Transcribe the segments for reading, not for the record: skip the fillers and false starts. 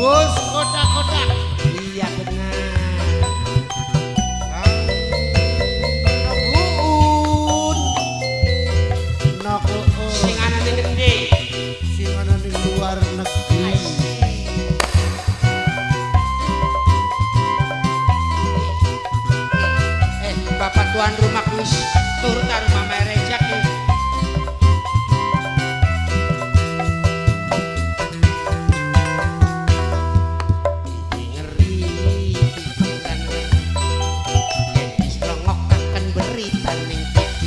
Bos kotak-kotak. Iya benar. Nuun. Nok Sing ana ning ngendi? sing ana ning luar negeri. Bapak tuan rumah wis turun karo Mama Reja ki. Ngeri pikiran yen wis ngrungokaken berita ning TV.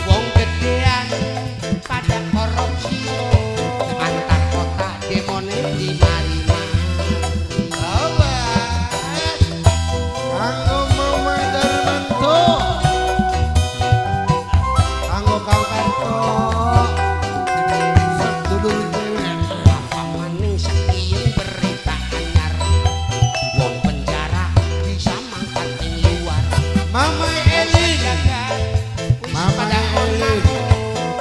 Wong gedean pada korupsi antar kota demone di mari-mari. Kanggo Mama Darmanto. Kanggo Kang Karto. Sedulur dhewe. Apa maning sekian berita anyar wong penjara bisa mangkat ing luar. Mama Elin. Wis Mama pada Elin. onak.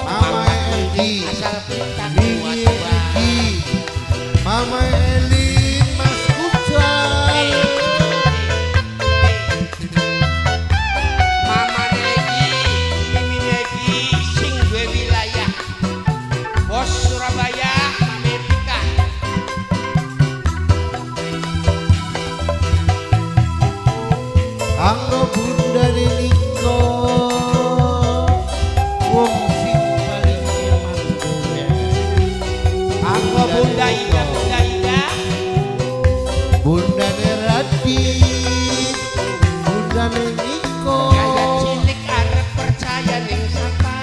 Mama Elin. Asal kita Mimi buat Egi. Mama Elin Mas Kucang. Mama Negi, Mimi Negi, sing duwe wilayah. Bos Surabaya, Amerika. Kanggo Bunda Niko. Wong sing paling eman dunya. Anggo Bunda Ida, Bunda Ida. Bunda Nerati. Bunda Niko. Gaya cilik arep percaya ning sapa.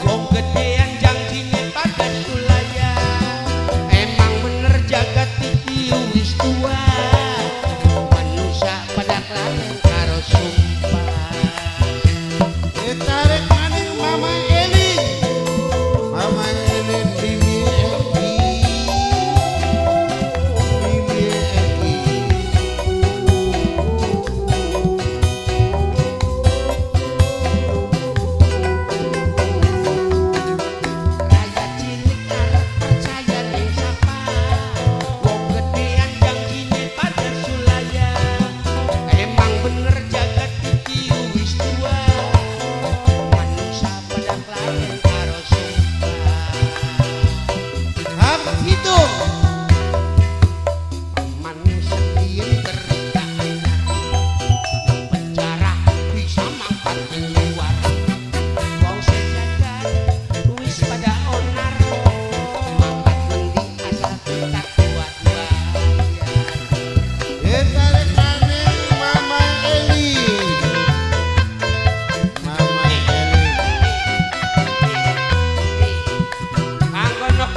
Wong gedean janjine pada sulaya. Emang bener jagat iki wis tua. Manusia pada kelayan karo sumpah. Ditarik maning Mama Elin. Mama Elin Mimi Egi. Mimi Egi. Raya cilik arep percaya ning sapa. Wong gedean janjine pada sulaya. Emang bener jagat iki wis tua. Manusia pada kelayan karo sumpah. Hak hidup. Manusia diem berita anyar. Penjara bisa mangkat ing luar. Wong sejagat wis pada onar. Mangkat mendi asal kita kuat bayar. Ditarik maning Mama Elin. Mama Elin. Anggo nok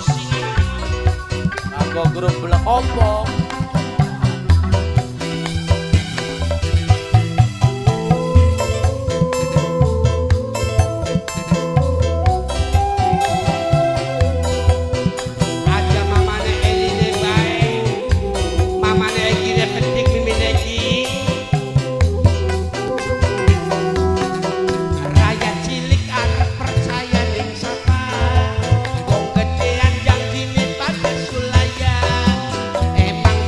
sing Kanggo grup Blek Ompong. aja mamane Eline bae. Mamane Egi ne penting Mimin Egi. Raya cilik arep percaya ning sapa. Wong gedean janjine pada sulaya. Emang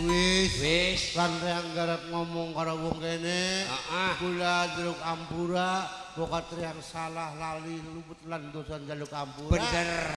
wis lan reang garap ngomong karo wong kene Heeh. kula njaluk ampura pokat reang salah lali luput lan dosa njaluk ampura Bener.